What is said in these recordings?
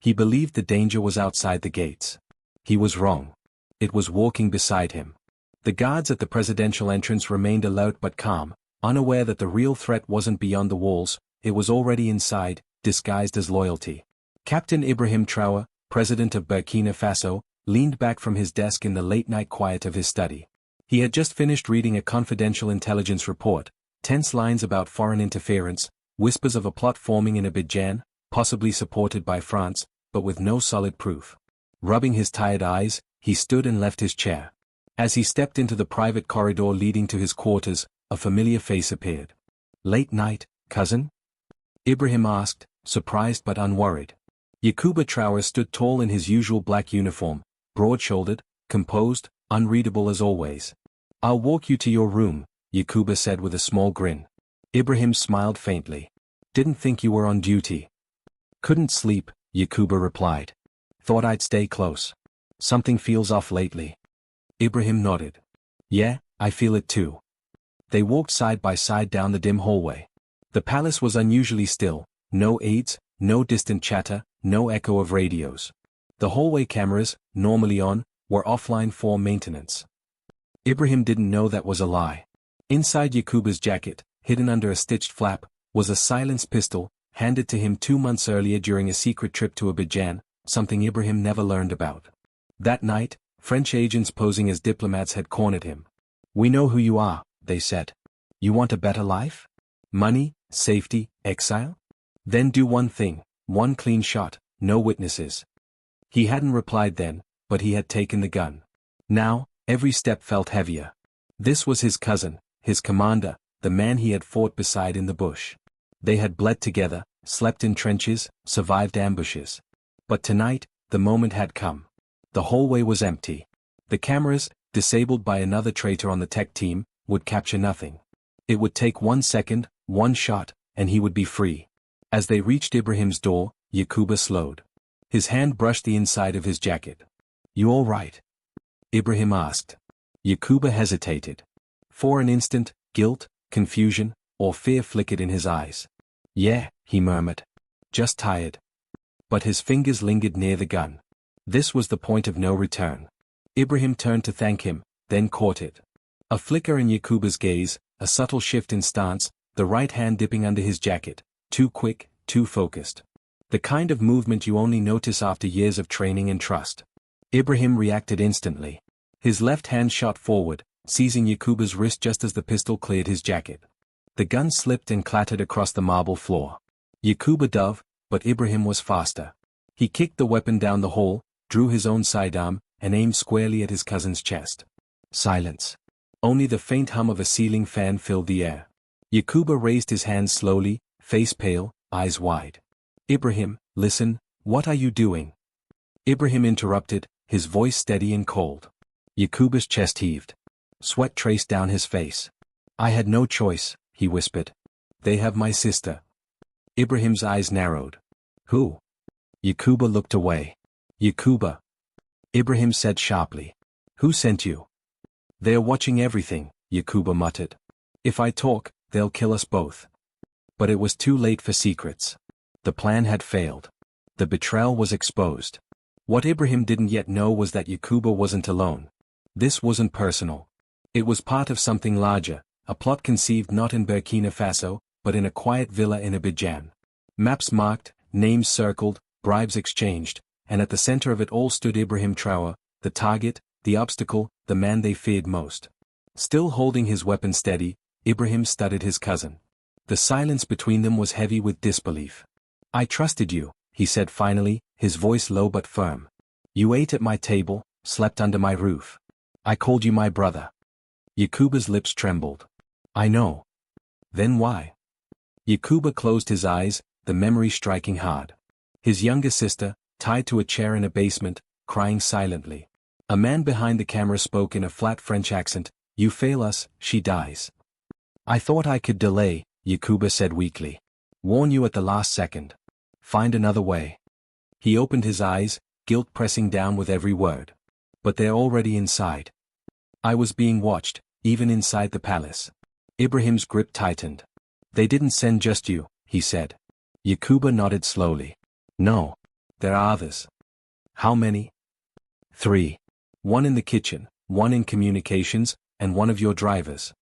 He believed the danger was outside the gates. He was wrong. It was walking beside him. The guards at the presidential entrance remained alert but calm, unaware that the real threat wasn't beyond the walls, it was already inside, disguised as loyalty. Captain Ibrahim Traoré, president of Burkina Faso, leaned back from his desk in the late-night quiet of his study. He had just finished reading a confidential intelligence report, tense lines about foreign interference, whispers of a plot forming in Abidjan, possibly supported by France, but with no solid proof. Rubbing his tired eyes, he stood and left his chair. As he stepped into the private corridor leading to his quarters, a familiar face appeared. "Late night, cousin?" Ibrahim asked, surprised but unworried. Yacouba Traoré stood tall in his usual black uniform, broad-shouldered, composed, unreadable as always. "I'll walk you to your room," Yacouba said with a small grin. Ibrahim smiled faintly. "Didn't think you were on duty." "Couldn't sleep," Yacouba replied. "Thought I'd stay close. Something feels off lately." Ibrahim nodded. "Yeah, I feel it too." They walked side by side down the dim hallway. The palace was unusually still, no aides, no distant chatter, no echo of radios. The hallway cameras, normally on, were offline for maintenance. Ibrahim didn't know that was a lie. Inside Yacouba's jacket, hidden under a stitched flap, was a silenced pistol, handed to him 2 months earlier during a secret trip to Abidjan, something Ibrahim never learned about. That night, French agents posing as diplomats had cornered him. "We know who you are," they said. "You want a better life? Money, safety, exile? Then do one thing, one clean shot, no witnesses." He hadn't replied then, but he had taken the gun. Now, every step felt heavier. This was his cousin, his commander, the man he had fought beside in the bush. They had bled together, slept in trenches, survived ambushes. But tonight, the moment had come. The hallway was empty. The cameras, disabled by another traitor on the tech team, would capture nothing. It would take 1 second, one shot, and he would be free. As they reached Ibrahim's door, Yacouba slowed. His hand brushed the inside of his jacket. "You all right?" Ibrahim asked. Yacouba hesitated. For an instant, guilt, confusion, or fear flickered in his eyes. "Yeah," he murmured. "Just tired." But his fingers lingered near the gun. This was the point of no return. Ibrahim turned to thank him, then caught it. A flicker in Yacouba's gaze, a subtle shift in stance, the right hand dipping under his jacket, too quick, too focused. The kind of movement you only notice after years of training and trust. Ibrahim reacted instantly. His left hand shot forward, seizing Yacouba's wrist just as the pistol cleared his jacket. The gun slipped and clattered across the marble floor. Yacouba dove, but Ibrahim was faster. He kicked the weapon down the hall, drew his own sidearm, and aimed squarely at his cousin's chest. Silence. Only the faint hum of a ceiling fan filled the air. Yacouba raised his hands slowly, face pale, eyes wide. "Ibrahim, listen, what are you doing?" Ibrahim interrupted, his voice steady and cold. Yacouba's chest heaved. Sweat traced down his face. "I had no choice," he whispered. "They have my sister." Ibrahim's eyes narrowed. "Who?" Yacouba looked away. "Yacouba." Ibrahim said sharply. "Who sent you?" "They're watching everything," Yacouba muttered. "If I talk, they'll kill us both." But it was too late for secrets. The plan had failed. The betrayal was exposed. What Ibrahim didn't yet know was that Yacouba wasn't alone. This wasn't personal. It was part of something larger, a plot conceived not in Burkina Faso, but in a quiet villa in Abidjan. Maps marked, names circled, bribes exchanged, and at the center of it all stood Ibrahim Traoré, the target, the obstacle, the man they feared most. Still holding his weapon steady, Ibrahim studied his cousin. The silence between them was heavy with disbelief. "I trusted you," he said finally, his voice low but firm. "You ate at my table, slept under my roof. I called you my brother." Yacouba's lips trembled. "I know." "Then why?" Yacouba closed his eyes, the memory striking hard. His younger sister, tied to a chair in a basement, crying silently. A man behind the camera spoke in a flat French accent, "You fail us, she dies." "I thought I could delay," Yacouba said weakly. "Warn you at the last second. Find another way." He opened his eyes, guilt pressing down with every word. "But they're already inside." "I was being watched, even inside the palace." Ibrahim's grip tightened. "They didn't send just you," he said. Yacouba nodded slowly. "No. There are others. How many? 3. One in the kitchen, one in communications, and one of your drivers.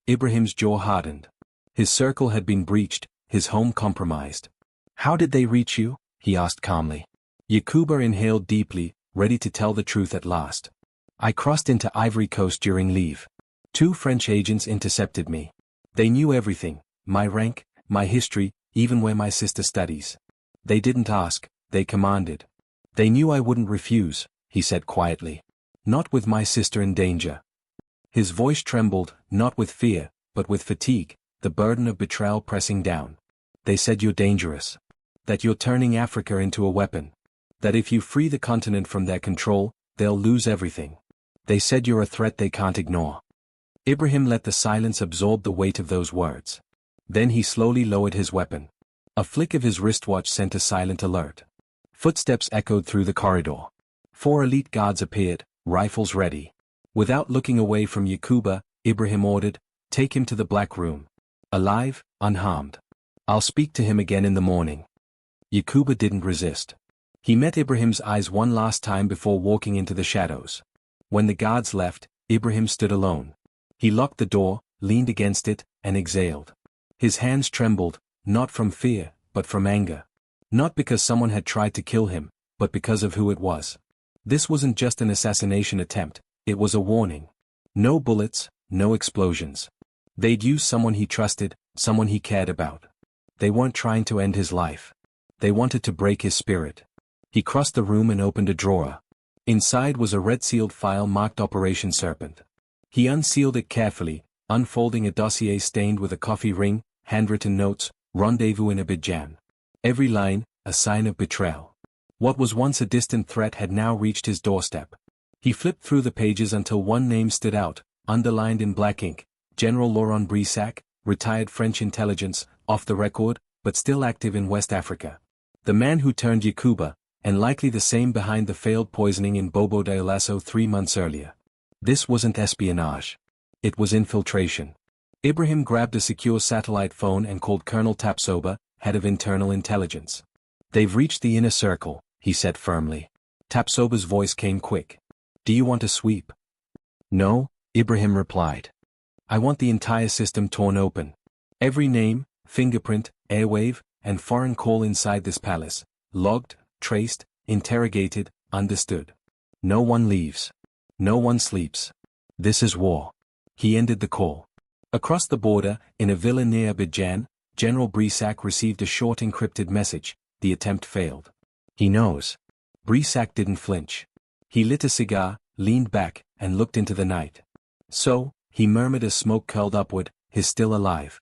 Ibrahim's jaw hardened. His circle had been breached, his home compromised. How did they reach you? He asked calmly. Yakuba inhaled deeply, ready to tell the truth at last. I crossed into Ivory Coast during leave. 2 French agents intercepted me. They knew everything, my rank, my history, even where my sister studies. They didn't ask, they commanded. They knew I wouldn't refuse, he said quietly. Not with my sister in danger. His voice trembled, not with fear, but with fatigue, the burden of betrayal pressing down. They said you're dangerous. That you're turning Africa into a weapon. That if you free the continent from their control, they'll lose everything. They said you're a threat they can't ignore. Ibrahim let the silence absorb the weight of those words. Then he slowly lowered his weapon. A flick of his wristwatch sent a silent alert. Footsteps echoed through the corridor. 4 elite guards appeared, rifles ready. Without looking away from Yakuba, Ibrahim ordered, take him to the black room. Alive, unharmed. I'll speak to him again in the morning. Yakuba didn't resist. He met Ibrahim's eyes one last time before walking into the shadows. When the guards left, Ibrahim stood alone. He locked the door, leaned against it, and exhaled. His hands trembled, not from fear, but from anger. Not because someone had tried to kill him, but because of who it was. This wasn't just an assassination attempt, it was a warning. No bullets, no explosions. They'd used someone he trusted, someone he cared about. They weren't trying to end his life. They wanted to break his spirit. He crossed the room and opened a drawer. Inside was a red-sealed file marked Operation Serpent. He unsealed it carefully, unfolding a dossier stained with a coffee ring, handwritten notes, rendezvous in Abidjan. Every line, a sign of betrayal. What was once a distant threat had now reached his doorstep. He flipped through the pages until one name stood out, underlined in black ink, General Laurent Brissac, retired French intelligence, off the record, but still active in West Africa. The man who turned Yakuba, and likely the same behind the failed poisoning in Bobo Dioulasso 3 months earlier. This wasn't espionage. It was infiltration. Ibrahim grabbed a secure satellite phone and called Colonel Tapsoba, head of internal intelligence. They've reached the inner circle, he said firmly. Tapsoba's voice came quick. Do you want a sweep? No, Ibrahim replied. I want the entire system torn open. Every name, fingerprint, airwave, and foreign call inside this palace, logged, traced, interrogated, understood. No one leaves. No one sleeps. This is war. He ended the call. Across the border, in a villa near Abidjan, General Brissac received a short encrypted message. The attempt failed. He knows. Brissac didn't flinch. He lit a cigar, leaned back, and looked into the night. So, he murmured as smoke curled upward, he's still alive.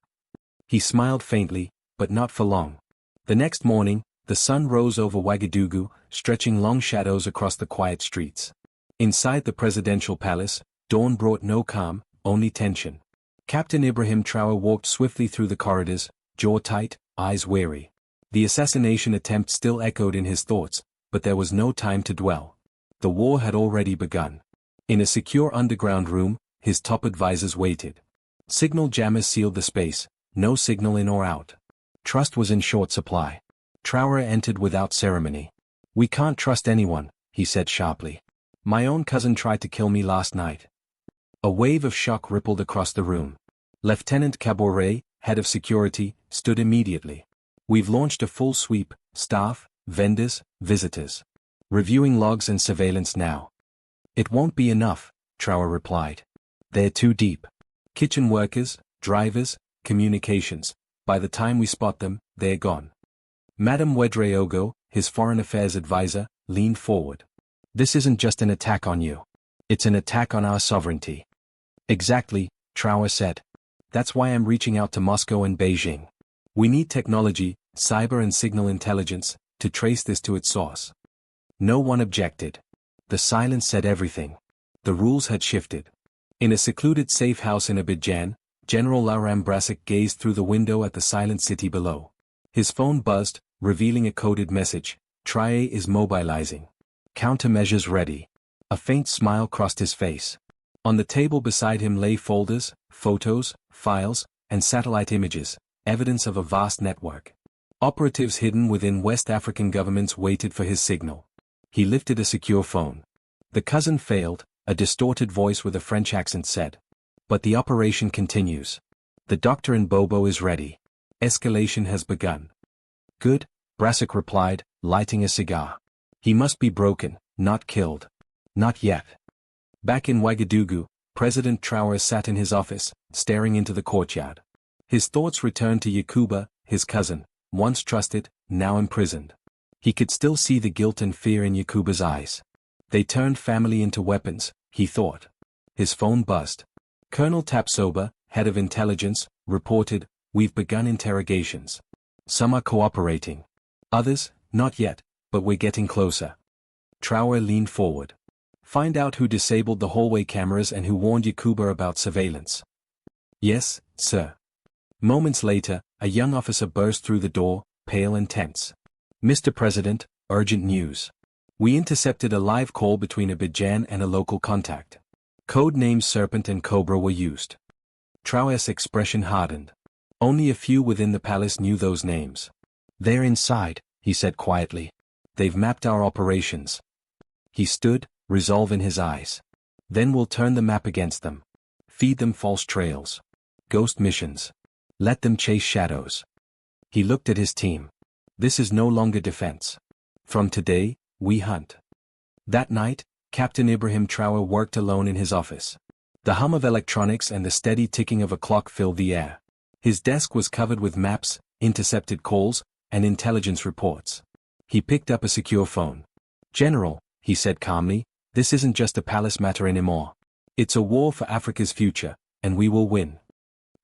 He smiled faintly, but not for long. The next morning, the sun rose over Ouagadougou, stretching long shadows across the quiet streets. Inside the presidential palace, dawn brought no calm, only tension. Captain Ibrahim Traoré walked swiftly through the corridors, jaw tight, eyes weary. The assassination attempt still echoed in his thoughts, but there was no time to dwell. The war had already begun. In a secure underground room, his top advisors waited. Signal jammers sealed the space, no signal in or out. Trust was in short supply. Traoré entered without ceremony. We can't trust anyone, he said sharply. My own cousin tried to kill me last night. A wave of shock rippled across the room. Lieutenant Traoré, head of security, stood immediately. We've launched a full sweep, staff, vendors, visitors. Reviewing logs and surveillance now. It won't be enough, Traoré replied. They're too deep. Kitchen workers, drivers, communications. By the time we spot them, they're gone. Madame Ouedraogo, his foreign affairs advisor, leaned forward. This isn't just an attack on you. It's an attack on our sovereignty. Exactly, Traoré said. That's why I'm reaching out to Moscow and Beijing. We need technology, cyber and signal intelligence, to trace this to its source. No one objected. The silence said everything. The rules had shifted. In a secluded safe house in Abidjan, General Laurent Brissac gazed through the window at the silent city below. His phone buzzed, revealing a coded message. Traoré is mobilizing. Countermeasures ready. A faint smile crossed his face. On the table beside him lay folders, photos, files, and satellite images, evidence of a vast network. Operatives hidden within West African governments waited for his signal. He lifted a secure phone. The cousin failed, a distorted voice with a French accent said. But the operation continues. The doctor in Bobo is ready. Escalation has begun. Good, Brassic replied, lighting a cigar. He must be broken, not killed. Not yet. Back in Ouagadougou, President Traoré sat in his office, staring into the courtyard. His thoughts returned to Yakuba, his cousin, once trusted, now imprisoned. He could still see the guilt and fear in Yakuba's eyes. They turned family into weapons, he thought. His phone buzzed. Colonel Tapsoba, head of intelligence, reported, "We've begun interrogations. Some are cooperating. Others, not yet, but we're getting closer." Traoré leaned forward. "Find out who disabled the hallway cameras and who warned Yakuba about surveillance." "Yes, sir." Moments later, a young officer burst through the door, pale and tense. "Mr. President, urgent news. We intercepted a live call between Abidjan and a local contact. Code names Serpent and Cobra were used." Traoré's expression hardened. Only a few within the palace knew those names. "They're inside," he said quietly. "They've mapped our operations." He stood, resolve in his eyes. "Then we'll turn the map against them. Feed them false trails. Ghost missions. Let them chase shadows." He looked at his team. "This is no longer defense. From today, we hunt." That night, Captain Ibrahim Traoré worked alone in his office. The hum of electronics and the steady ticking of a clock filled the air. His desk was covered with maps, intercepted calls, and intelligence reports. He picked up a secure phone. "General," he said calmly, "this isn't just a palace matter anymore. It's a war for Africa's future, and we will win."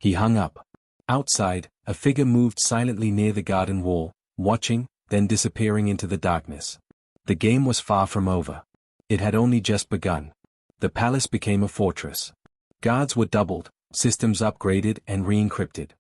He hung up. Outside, a figure moved silently near the garden wall, watching, then disappearing into the darkness. The game was far from over. It had only just begun. The palace became a fortress. Guards were doubled, systems upgraded and re-encrypted.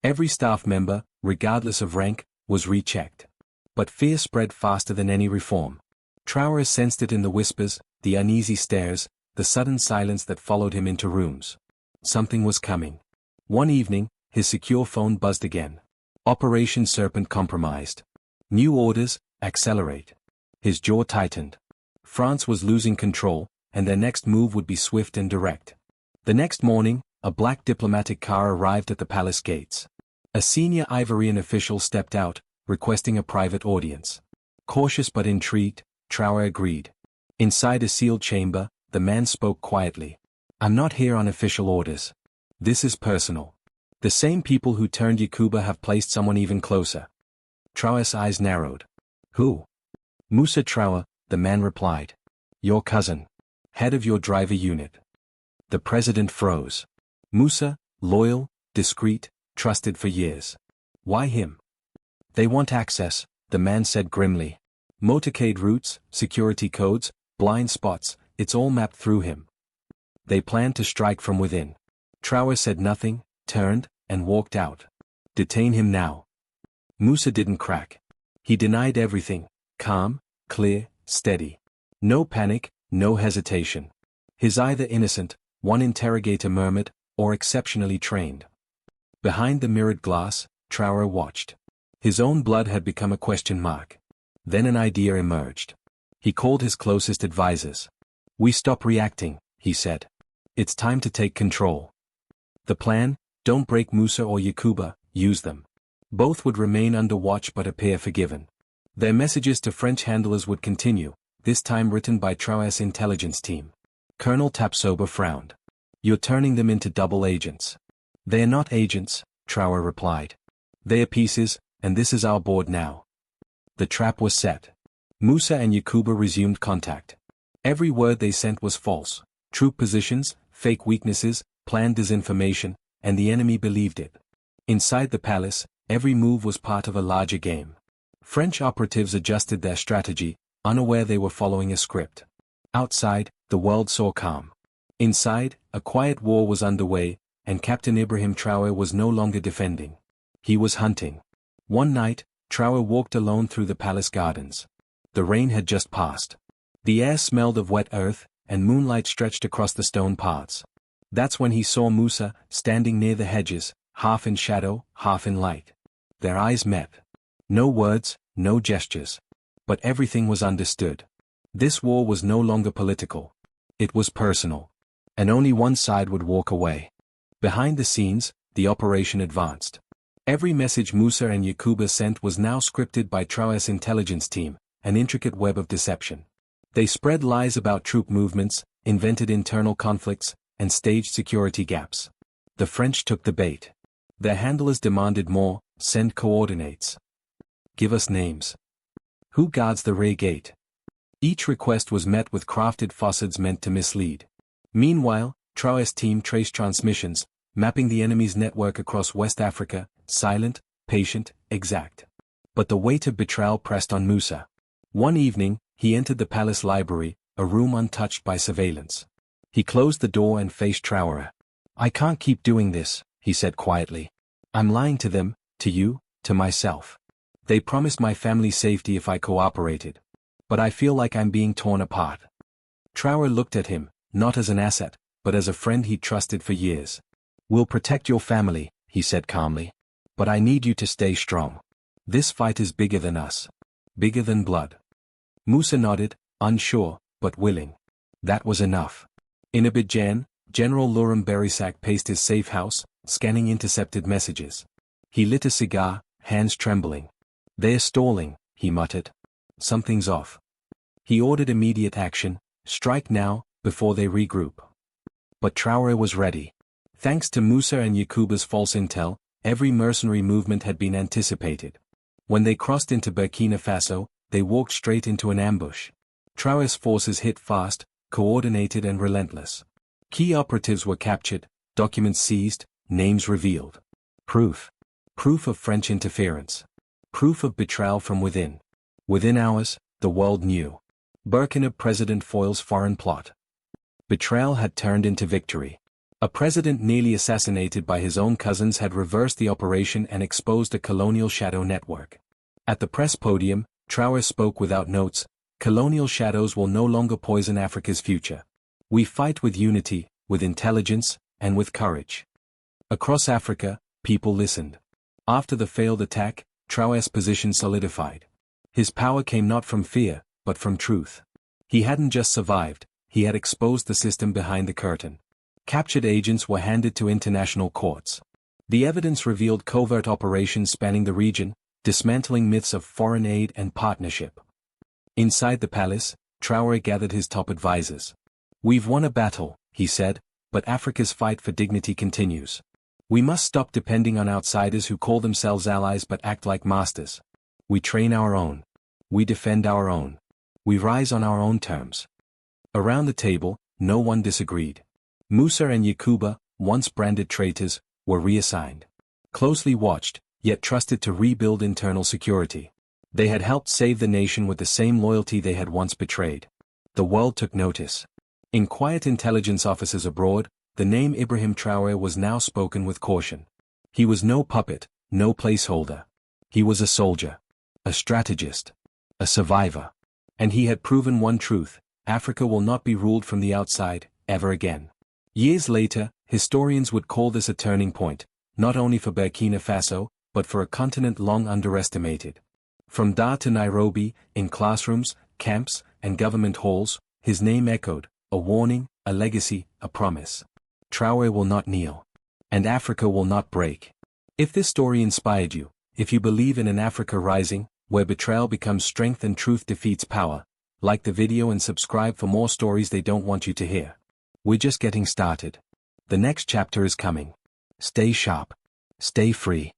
Every staff member, regardless of rank, was rechecked. But fear spread faster than any reform. Traoré sensed it in the whispers, the uneasy stares, the sudden silence that followed him into rooms. Something was coming. One evening, his secure phone buzzed again. Operation Serpent compromised. New orders, accelerate. His jaw tightened. France was losing control, and their next move would be swift and direct. The next morning, a black diplomatic car arrived at the palace gates. A senior Ivorian official stepped out, requesting a private audience. Cautious but intrigued, Traoré agreed. Inside a sealed chamber, the man spoke quietly. "I'm not here on official orders. This is personal. The same people who turned Yakuba have placed someone even closer." Traoré's eyes narrowed. "Who?" "Moussa Traoré," the man replied. "Your cousin. Head of your driver unit." The president froze. Moussa, loyal, discreet, trusted for years. Why him? "They want access," the man said grimly. "Motorcade routes, security codes, blind spots, it's all mapped through him. They plan to strike from within." Traoré said nothing, turned, and walked out. "Detain him now." Moussa didn't crack. He denied everything, calm, clear, steady. No panic, no hesitation. His either innocent, one interrogator murmured, or exceptionally trained. Behind the mirrored glass, Traoré watched. His own blood had become a question mark. Then an idea emerged. He called his closest advisors. "We stop reacting," he said. "It's time to take control." The plan: don't break Moussa or Yakuba, use them. Both would remain under watch but appear forgiven. Their messages to French handlers would continue, this time written by Traoré's intelligence team. Colonel Tapsoba frowned. "You're turning them into double agents." "They're not agents," Traoré replied. "They're pieces, and this is our board now." The trap was set. Moussa and Yakuba resumed contact. Every word they sent was false. Troop positions, fake weaknesses, planned disinformation, and the enemy believed it. Inside the palace, every move was part of a larger game. French operatives adjusted their strategy, unaware they were following a script. Outside, the world saw calm. Inside, a quiet war was underway, and Captain Ibrahim Traoré was no longer defending. He was hunting. One night, Traoré walked alone through the palace gardens. The rain had just passed. The air smelled of wet earth, and moonlight stretched across the stone paths. That's when he saw Moussa, standing near the hedges, half in shadow, half in light. Their eyes met. No words, no gestures. But everything was understood. This war was no longer political. It was personal. And only one side would walk away. Behind the scenes, the operation advanced. Every message Musa and Yakuba sent was now scripted by Traoré's intelligence team, an intricate web of deception. They spread lies about troop movements, invented internal conflicts, and staged security gaps. The French took the bait. Their handlers demanded more. Send coordinates. Give us names. Who guards the Ray Gate? Each request was met with crafted facades meant to mislead. Meanwhile, Traoré's team traced transmissions, mapping the enemy's network across West Africa, silent, patient, exact. But the weight of betrayal pressed on Musa. One evening, he entered the palace library, a room untouched by surveillance. He closed the door and faced Traoré. "I can't keep doing this," he said quietly. "I'm lying to them, to you, to myself. They promised my family safety if I cooperated. But I feel like I'm being torn apart." Traoré looked at him, not as an asset, but as a friend he'd trusted for years. "We'll protect your family," he said calmly. "But I need you to stay strong. This fight is bigger than us. Bigger than blood." Musa nodded, unsure, but willing. That was enough. In Abidjan, General Laurent Berissac paced his safe house, scanning intercepted messages. He lit a cigar, hands trembling. "They're stalling," he muttered. "Something's off." He ordered immediate action, strike now, before they regroup. But Traoré was ready. Thanks to Musa and Yakuba's false intel, every mercenary movement had been anticipated. When they crossed into Burkina Faso, they walked straight into an ambush. Traoré's forces hit fast, coordinated and relentless. Key operatives were captured, documents seized, names revealed. Proof. Proof of French interference. Proof of betrayal from within. Within hours, the world knew. Burkina President foils foreign plot. Betrayal had turned into victory. A president nearly assassinated by his own cousins had reversed the operation and exposed a colonial shadow network. At the press podium, Traoré spoke without notes. "Colonial shadows will no longer poison Africa's future. We fight with unity, with intelligence, and with courage." Across Africa, people listened. After the failed attack, Traoré's position solidified. His power came not from fear, but from truth. He hadn't just survived, he had exposed the system behind the curtain. Captured agents were handed to international courts. The evidence revealed covert operations spanning the region, dismantling myths of foreign aid and partnership. Inside the palace, Traoré gathered his top advisors. "We've won a battle," he said, "but Africa's fight for dignity continues. We must stop depending on outsiders who call themselves allies but act like masters. We train our own. We defend our own. We rise on our own terms." Around the table, no one disagreed. Musa and Yakuba, once branded traitors, were reassigned. Closely watched, yet trusted to rebuild internal security. They had helped save the nation with the same loyalty they had once betrayed. The world took notice. In quiet intelligence offices abroad, the name Ibrahim Traoré was now spoken with caution. He was no puppet, no placeholder. He was a soldier, a strategist, a survivor. And he had proven one truth: Africa will not be ruled from the outside, ever again. Years later, historians would call this a turning point, not only for Burkina Faso, but for a continent long underestimated. From Dar to Nairobi, in classrooms, camps, and government halls, his name echoed, a warning, a legacy, a promise. Traoré will not kneel. And Africa will not break. If this story inspired you, if you believe in an Africa rising, where betrayal becomes strength and truth defeats power, like the video and subscribe for more stories they don't want you to hear. We're just getting started. The next chapter is coming. Stay sharp. Stay free.